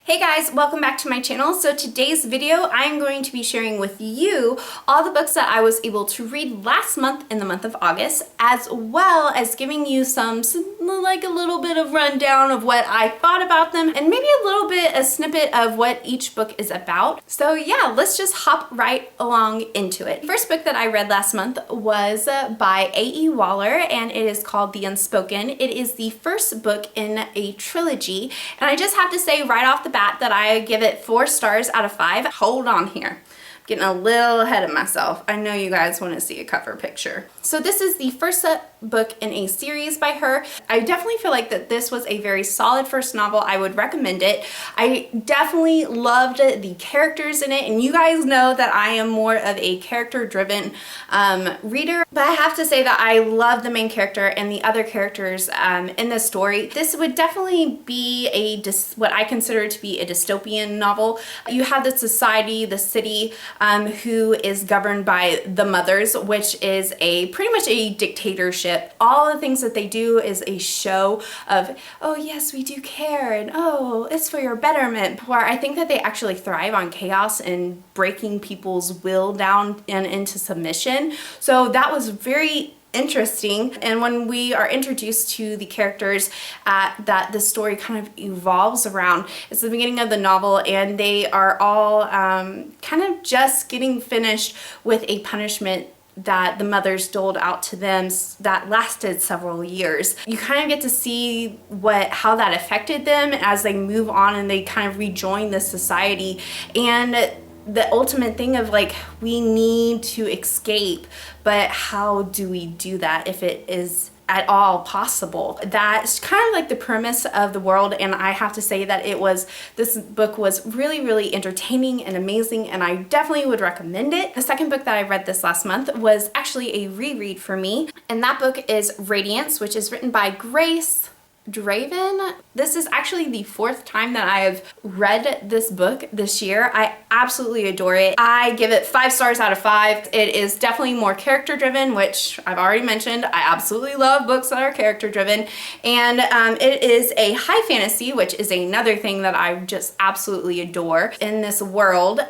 Hey guys, welcome back to my channel. So today's video, I'm going to be sharing with you all the books that I was able to read last month in the month of August, as well as giving you some like a little bit of rundown of what I thought about them and maybe a snippet of what each book is about. So yeah, let's just hop right along into it. The first book that I read last month was by A.E. Waller, and it is called The Unspoken. It is the first book in a trilogy, and I just have to say right off the bat that I give it 4 stars out of 5. Hold on here. I'm getting a little ahead of myself. I know you guys want to see a cover picture. So this is the first book in a series by her. I definitely feel like that this was a very solid first novel. I would recommend it. I definitely loved the characters in it, and you guys know that I am more of a character-driven reader, but I have to say that I love the main character and the other characters in this story. This would definitely be what I consider to be a dystopian novel. You have the society, the city, who is governed by the mothers, which is pretty much a dictatorship. All the things that they do is a show of, oh yes, we do care, and oh, it's for your betterment, where I think that they actually thrive on chaos and breaking people's will down and into submission. So that was very interesting. And when we are introduced to the characters that the story kind of evolves around, it's the beginning of the novel, and they are all kind of just getting finished with a punishment that the mothers doled out to them that lasted several years. You kind of get to see how that affected them as they move on and they kind of rejoin the society, and the ultimate thing of like, we need to escape, but how do we do that if it is at all possible? That's kind of like the premise of the world, and I have to say that this book was really entertaining and amazing, and I definitely would recommend it. The second book that I read this last month was actually a reread for me, and that book is Radiance, which is written by Grace Draven. This is actually the 4th time that I have read this book this year. I absolutely adore it. I give it 5 stars out of 5. It is definitely more character driven, which I've already mentioned. I absolutely love books that are character driven, and it is a high fantasy, which is another thing that I just absolutely adore. In this world,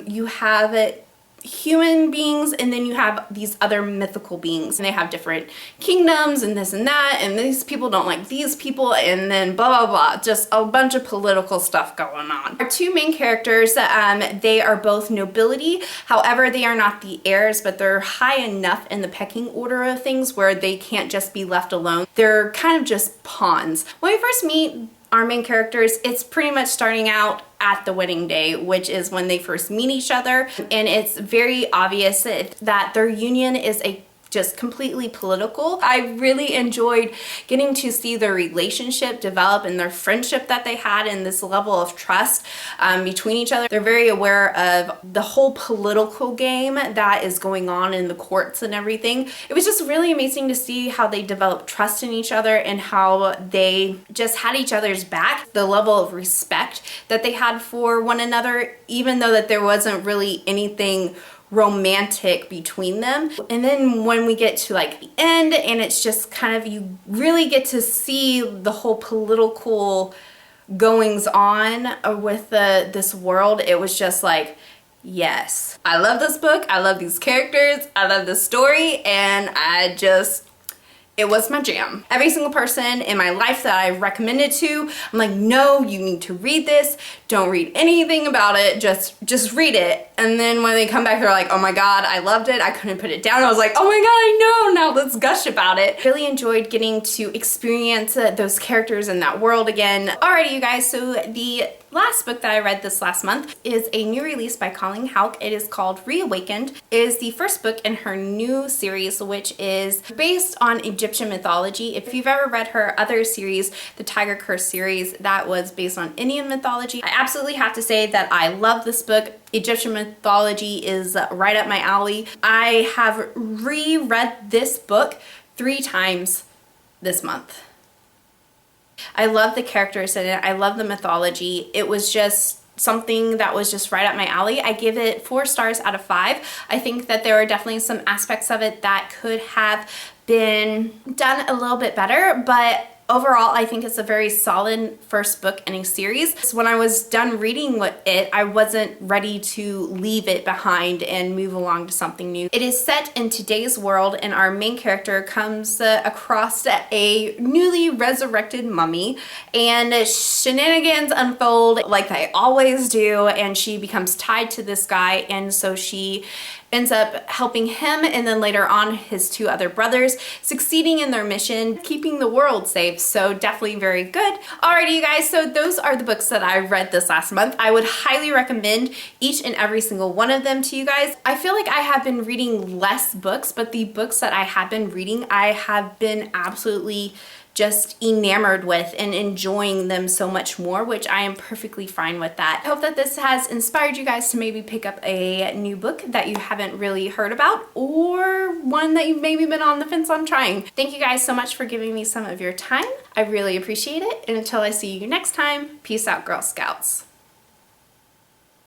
you have human beings, and then you have these other mythical beings, and they have different kingdoms and this and that, and these people don't like these people, and then blah blah blah, just a bunch of political stuff going on. Our 2 main characters, they are both nobility, however they are not the heirs, but they're high enough in the pecking order of things where they can't just be left alone. They're kind of just pawns. When we first meet our main characters, it's pretty much starting out at the wedding day, which is when they first meet each other, and it's very obvious that their union is just completely political. I really enjoyed getting to see their relationship develop and their friendship that they had, and this level of trust between each other. They're very aware of the whole political game that is going on in the courts and everything. It was just really amazing to see how they developed trust in each other and how they just had each other's back. The level of respect that they had for one another, even though that there wasn't really anything romantic between them. And then when we get to like the end, and it's just kind of, you really get to see the whole political goings on with this world. It was just like, yes, I love this book, I love these characters, I love the story, and it was my jam. Every single person in my life that I recommended to, I'm like, no, you need to read this. Don't read anything about it. Just read it. And then when they come back, they're like, oh my God, I loved it. I couldn't put it down. I was like, oh my God, I know. Now let's gush about it. Really enjoyed getting to experience those characters in that world again. Alrighty, you guys. So the last book that I read this last month is a new release by Colleen Houck. It is called Reawakened. It is the first book in her new series, which is based on Egyptian mythology. If you've ever read her other series, the Tiger Curse series, that was based on Indian mythology. I absolutely have to say that I love this book. Egyptian mythology is right up my alley. I have reread this book 3 times this month. I love the characters in it. I love the mythology. It was just something that was just right up my alley. I give it 4 stars out of 5. I think that there are definitely some aspects of it that could have been done a little bit better, but Overall, I think it's a very solid first book in a series. So when I was done reading it, I wasn't ready to leave it behind and move along to something new. It is set in today's world, and our main character comes across a newly resurrected mummy, and shenanigans unfold like they always do, and she becomes tied to this guy, and so she ends up helping him and then later on his two other brothers, succeeding in their mission, keeping the world safe. So definitely very good. Alrighty, you guys, so those are the books that I read this last month. I would highly recommend each and every single one of them to you guys. I feel like I have been reading less books, but the books that I have been reading, I have been absolutely just enamored with and enjoying them so much more, which I am perfectly fine with that. I hope that this has inspired you guys to maybe pick up a new book that you haven't really heard about, or one that you've maybe been on the fence on trying. Thank you guys so much for giving me some of your time. I really appreciate it. And until I see you next time, peace out, Girl Scouts.